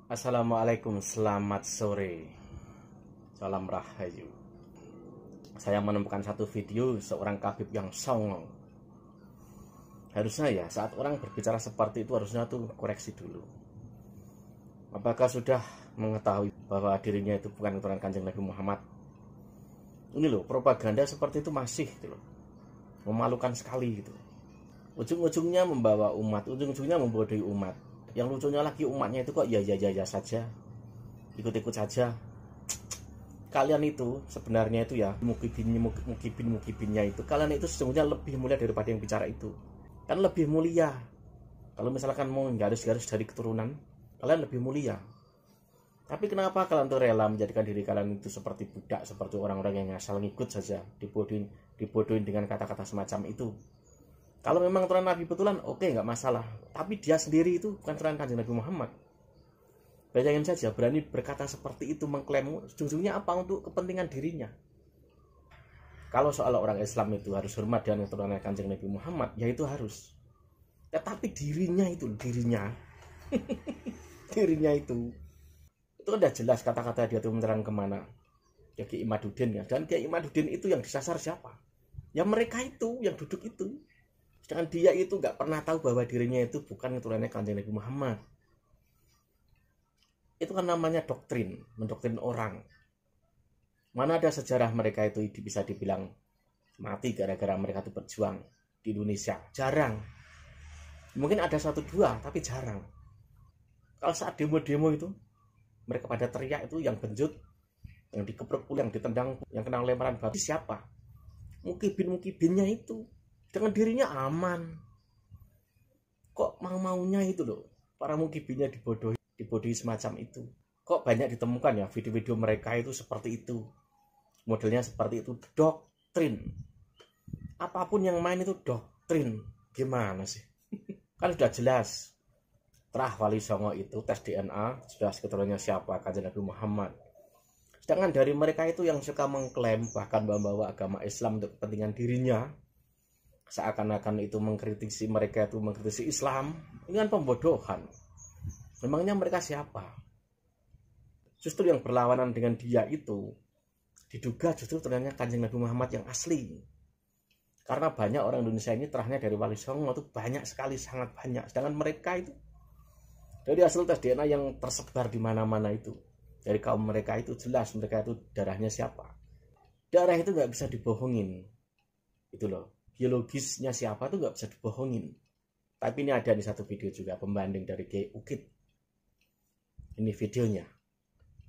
Assalamualaikum, selamat sore, salam rahayu. Saya menemukan satu video seorang Khabib yang songong. Harusnya ya saat orang berbicara seperti itu harusnya tuh koreksi dulu. Apakah sudah mengetahui bahwa dirinya itu bukan keturunan Kanjeng Nabi Muhammad? Ini loh, propaganda seperti itu masih gitu loh. Memalukan sekali gitu. Ujung-ujungnya membawa umat, ujung-ujungnya membodohi umat. Yang lucunya lagi umatnya itu kok ya saja, ikut-ikut saja. Kalian itu sebenarnya itu ya mukibinnya itu, kalian itu sesungguhnya lebih mulia daripada yang bicara itu. Kan lebih mulia. Kalau misalkan mau garis-garis dari keturunan, kalian lebih mulia. Tapi kenapa kalian tuh rela menjadikan diri kalian itu seperti budak, seperti orang-orang yang asal ngikut saja, dibodohin dengan kata-kata semacam itu? Kalau memang keturunan Nabi betulan, oke, nggak masalah. Tapi dia sendiri itu bukan keturunan Kanjeng Nabi Muhammad. Bayangin saja, berani berkata seperti itu, mengklaim, ujung-ujungnya apa untuk kepentingan dirinya. Kalau soal orang Islam itu harus hormat dengan keturunan Kanjeng Nabi Muhammad, ya itu harus. Tetapi dirinya itu, dirinya itu udah jelas kata-kata dia itu menyerang kemana. Ya Kiai Imaduddin ya. Dan Kiai Imaduddin itu yang disasar siapa? Ya mereka itu, yang duduk itu. Sedangkan dia itu nggak pernah tahu bahwa dirinya itu bukan keturunannya Kanjeng Nabi Muhammad. Itu kan namanya doktrin, mendoktrin orang. Mana ada sejarah mereka itu bisa dibilang mati gara-gara mereka itu berjuang di Indonesia? Jarang. Mungkin ada satu dua, tapi jarang. Kalau saat demo-demo itu, mereka pada teriak itu yang benjut, yang dikeprek, yang ditendang, yang kena lemparan batu. Siapa? Mukibinnya itu. Dengan dirinya aman. Kok mau-maunya itu loh, para mukibinnya dibodohi semacam itu. Kok banyak ditemukan ya video-video mereka itu seperti itu. Modelnya seperti itu, doktrin. Apapun yang main itu doktrin. Gimana sih? Kan sudah jelas. Terah Wali Songo itu tes DNA, sudah keturunannya siapa? Kanjeng Nabi Muhammad. Sedangkan dari mereka itu yang suka mengklaim bahkan membawa agama Islam untuk kepentingan dirinya, seakan-akan itu mengkritisi mereka itu mengkritisi Islam. Ini kan pembodohan. Memangnya mereka siapa? Justru yang berlawanan dengan dia itu diduga justru ternyata Kanjeng Nabi Muhammad yang asli. Karena banyak orang Indonesia ini terahnya dari Wali Songo itu banyak sekali, sangat banyak. Sedangkan mereka itu dari hasil tes DNA yang tersebar di mana-mana itu, dari kaum mereka itu jelas mereka itu darahnya siapa. Darah itu nggak bisa dibohongin. Itu loh. Biologisnya siapa tuh nggak bisa dibohongin. Tapi ini ada di satu video juga pembanding dari Kiai Ukit. Ini videonya.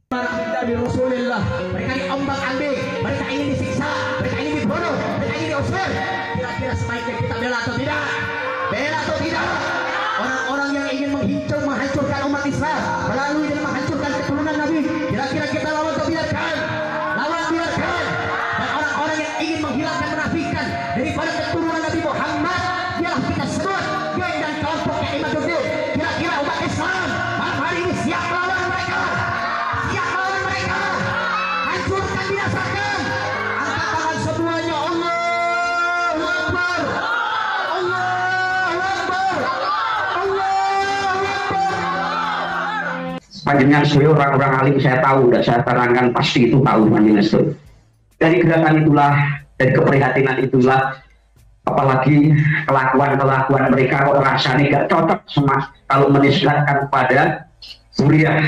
Mereka ini ombak ambing, mereka ingin disiksa, mereka ingin dibunuh, mereka ingin diusir. Kira-kira sebaiknya kita bela atau tidak? Bela atau tidak? Orang-orang yang ingin menghancurkan umat Islam melalui dan menghancurkan keturunan Nabi, kira-kira kita lawan atau biarkan? Lawan biarkan. Dan orang-orang yang ingin menghilangkan menafikan daripada keturunan Nabi Muhammad, biarlah kita sebut geng dan kelompok yang Imaduddin. Kira-kira umat Islam malam hari ini siap melawan mereka? Siap melawan mereka? Hancurkan, binasakan. Angkat tangan semuanya. Allahu Akbar. Allahu Akbar. Allahu Akbar. Panjenengan sebagai orang-orang alim saya tahu, dan saya terangkan pasti itu tahu panjenengan sebagai. Dari gerakan itulah, dari keprihatinan itulah, apalagi kelakuan mereka kok rasanya gak cocok sama kalau menisbatkan pada Suriah.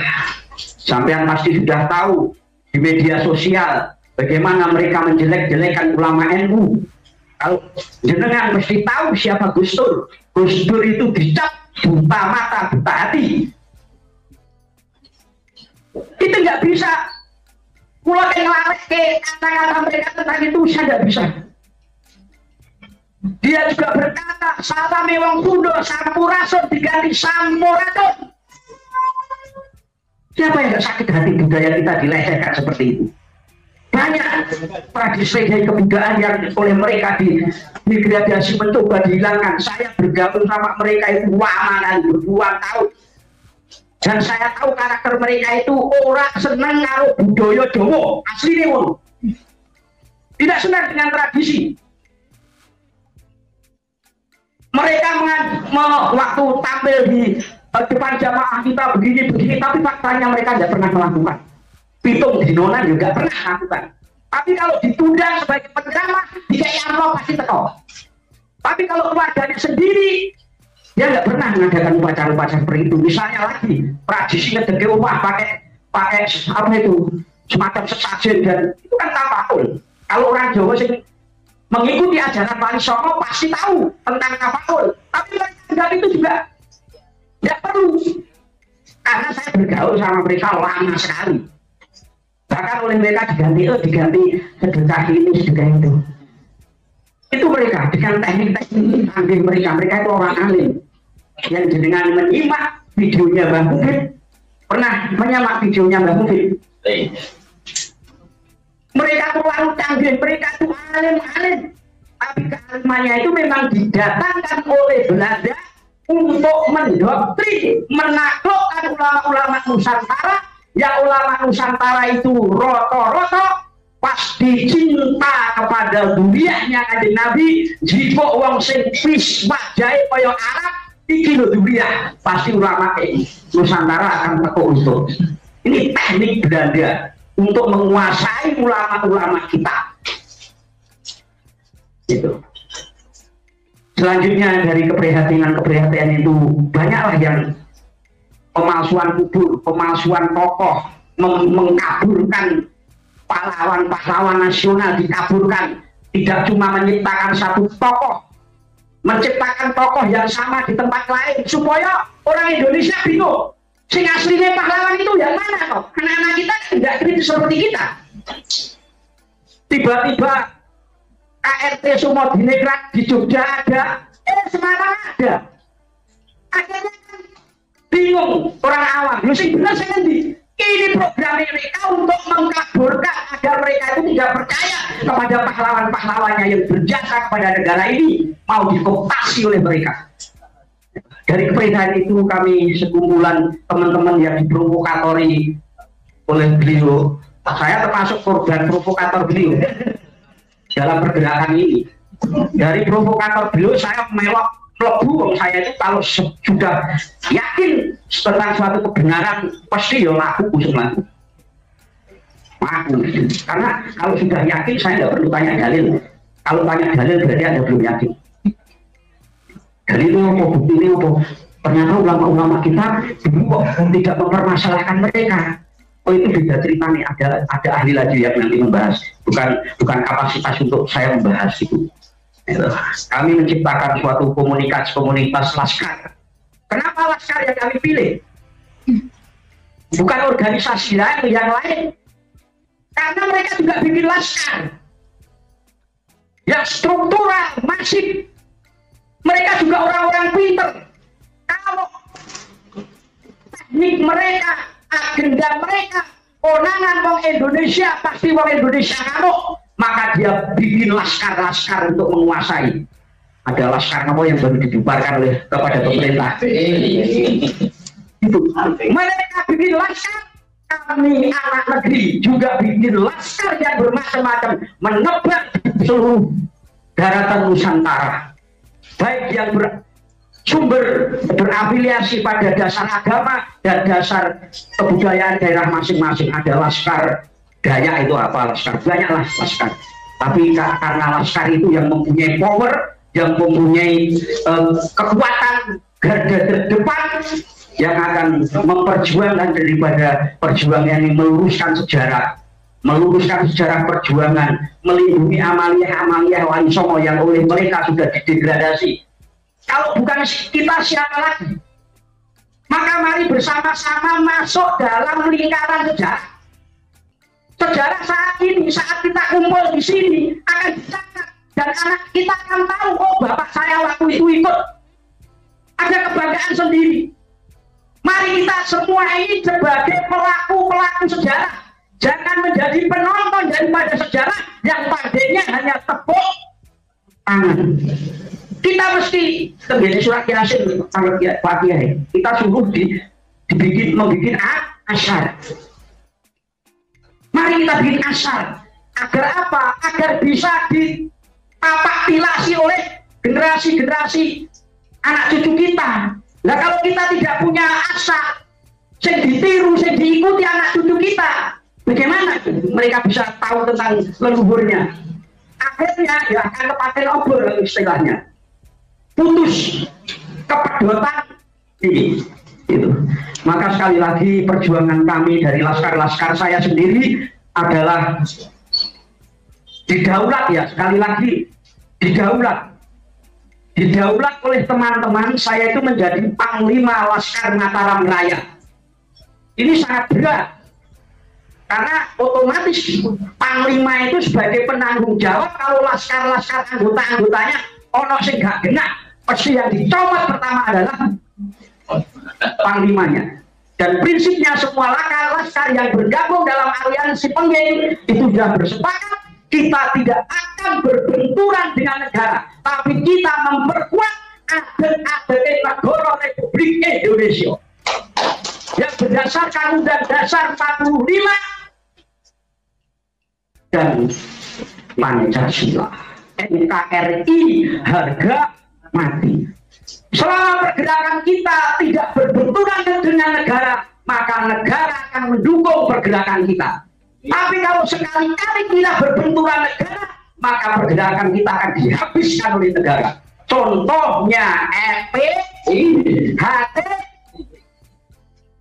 Sampean pasti sudah tahu di media sosial bagaimana mereka menjelek-jelekan ulama NU. Kalau jenengan mesti tahu siapa Gus Dur. Gus Dur itu dicap buta mata, buta hati. Kita nggak bisa mulai ngelarang ke kata-kata mereka tentang itu, saya nggak bisa. Dia juga berkata salah mewang kundo sampurasun diganti sampurasun. Siapa yang nggak sakit hati budaya kita dilecehkan seperti itu? Banyak tradisi dan kebudayaan yang oleh mereka digradasi mencoba dihilangkan. Saya bergabung sama mereka itu lama kali, berpuluhan tahun. Dan saya tahu karakter mereka itu orang senang karo budaya Jawa asli nih, tidak senang dengan tradisi. Mereka waktu tampil di depan jamaah kita begini-begini, tapi faktanya mereka tidak pernah melakukan. Pitung di nona juga pernah melakukan. Tapi kalau ditunda sebagai penceramah, dikai amplop pasti teko. Tapi kalau keluarganya sendiri, dia nggak pernah mengadakan upacara-upacara seperti itu. Misalnya lagi tradisi ngedeke rumah pakai apa itu semacam sesajen, dan itu kan tafaul. Kalau orang Jawa sih mengikuti ajaran Wali Songo pasti tahu tentang tafaul. Tapi mereka itu juga tidak perlu, karena saya bergaul sama mereka lama sekali. Bahkan oleh mereka diganti sedekah ini, sedekah itu. Itu mereka dengan teknik-teknik canggih mereka itu orang alim. Yang jenengan menyimak videonya Mbah Mufid, pernah menyimak videonya Mbah Mufid. Mereka terlalu canggih, mereka itu alim-alim. Tapi kealimannya itu memang didatangkan oleh Belanda untuk mendoktrin, menaklukkan ulama-ulama Nusantara. Ya ulama Nusantara itu roto-roto pasti cinta kepada duriahnya Kanjeng Nabi. Jika wong sing wis wajahe kaya Arab iki lho duriah, pasti ulama Nusantara akan teko untuk. Ini teknik Belanda untuk menguasai ulama-ulama kita. Gitu. Selanjutnya dari keprihatinan itu banyaklah yang pemalsuan kubur, pemalsuan tokoh, mengkaburkan pahlawan-pahlawan nasional, dikaburkan. Tidak cuma menciptakan satu tokoh, menciptakan tokoh yang sama di tempat lain supaya orang Indonesia bingung. Sing aslinya pahlawan itu yang mana kok? Anak-anak kita tidak kritis seperti kita. Tiba-tiba KRT Sumodinegrat di Jogja ada, Semarang ada. Akhirnya kan bingung orang awam. Lu sih benar saya nanti. Ini program mereka untuk mengkaburkan agar mereka itu tidak percaya kepada pahlawan-pahlawannya yang berjasa kepada negara ini, mau dikooptasi oleh mereka. Dari keprihatinan itu kami sekumpulan teman-teman yang diprovokatori oleh beliau, saya termasuk korban provokator beliau dalam pergerakan ini. Dari provokator beliau saya melok lebu, saya itu kalau sudah yakin tentang suatu kebenaran pasti ya laku laku. Karena kalau sudah yakin saya tidak perlu tanya dalil. Kalau tanya dalil berarti Anda belum yakin. Dari itu apa bukti ini apa? Ternyata ulama-ulama kita dulu tidak mempermasalahkan mereka. Oh itu beda cerita nih, ada ahli lagi yang nanti membahas. Bukan kapasitas untuk saya membahas itu. Kami menciptakan suatu komunitas laskar. Kenapa laskar yang kami pilih? Bukan organisasi lain yang lain. Karena mereka juga bikin laskar yang struktural, masif. Mereka juga orang-orang pinter. Kalau teknik mereka, agenda mereka, konangan wong Indonesia, pasti wong Indonesia ngamuk, maka dia bikin laskar-laskar untuk menguasai. Ada laskar apa yang baru dibubarkan oleh kepada pemerintah. Itu mereka bikin laskar. Kami anak negeri juga bikin laskar yang bermacam-macam, menebar seluruh daratan Nusantara, baik yang bersumber berafiliasi pada dasar agama dan dasar kebudayaan daerah masing-masing. Ada laskar Dayak, itu apa, laskar banyaklah laskar. Tapi karena laskar itu yang mempunyai power, yang mempunyai kekuatan garda terdepan yang akan memperjuangkan daripada perjuangan ini, meluruskan sejarah perjuangan, melindungi amalia-amalia Wali Songo yang oleh mereka sudah didegradasi. Kalau bukan kita, siapa lagi? Maka mari bersama-sama masuk dalam lingkaran sejarah. Sejarah saat ini, saat kita kumpul di sini akan dicatat, dan anak kita akan tahu, oh bapak saya waktu itu ikut. Ada kebanggaan sendiri. Mari kita semua ini sebagai pelaku-pelaku sejarah, jangan menjadi penonton daripada sejarah yang padanya hanya tepuk tangan. Kita mesti terjadi surat Yasin, Fatihah. Kita suruh membuat asyar. Mari kita bikin asyar. Agar apa? Agar bisa ditapak tilasi oleh generasi-generasi anak cucu kita. Nah kalau kita tidak punya asa yang ditiru, yang diikuti anak cucu kita, bagaimana mereka bisa tahu tentang leluhurnya? Akhirnya ya akan kepaten obor istilahnya, putus kepedotan ini. Itu. Maka sekali lagi perjuangan kami dari laskar-laskar, saya sendiri adalah didaulat, ya sekali lagi didaulat oleh teman-teman. Saya itu menjadi Panglima Laskar Mataram Raya. Ini sangat berat karena otomatis Panglima itu sebagai penanggung jawab. Kalau laskar-laskar anggota-anggotanya ono sing gak genah, pasti yang dicopot pertama adalah Panglimanya. Dan prinsipnya semua laskar yang bergabung dalam aliansi Pengging itu sudah bersepakat, kita tidak akan berbenturan dengan negara, tapi kita memperkuat adat-adat negara Republik Indonesia yang berdasarkan Undang Dasar 45 dan Pancasila. NKRI harga mati. Selama pergerakan kita tidak berbenturan dengan negara, maka negara akan mendukung pergerakan kita. Tapi kalau sekali-kali kita berbenturan negara, maka pergerakan kita akan dihabiskan oleh negara. Contohnya FPI, HT.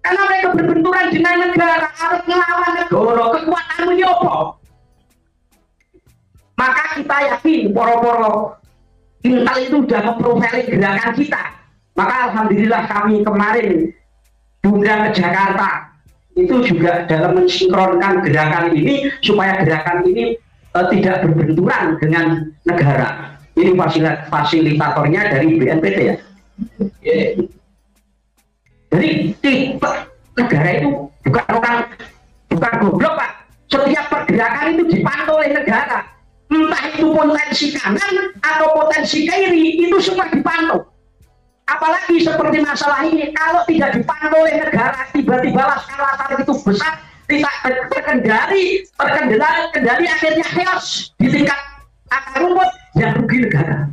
Karena mereka berbenturan dengan negara, harus melawan negara, kekuatannya apa? Maka kita yakin poro-poro Intel itu sudah memprofiling gerakan kita. Maka alhamdulillah kami kemarin diundang ke Jakarta, itu juga dalam mensinkronkan gerakan ini supaya gerakan ini tidak berbenturan dengan negara. Ini fasilitatornya dari BNPT ya. Jadi negara itu bukan goblok Pak. Setiap pergerakan itu dipantau oleh negara. Entah itu potensi kanan atau potensi kiri, itu semua dipantau. Apalagi seperti masalah ini, kalau tidak dipantau oleh negara, tiba-tiba laskar-laskar itu besar, tidak terkendali, akhirnya chaos di tingkat akar rumput, yang rugi negara.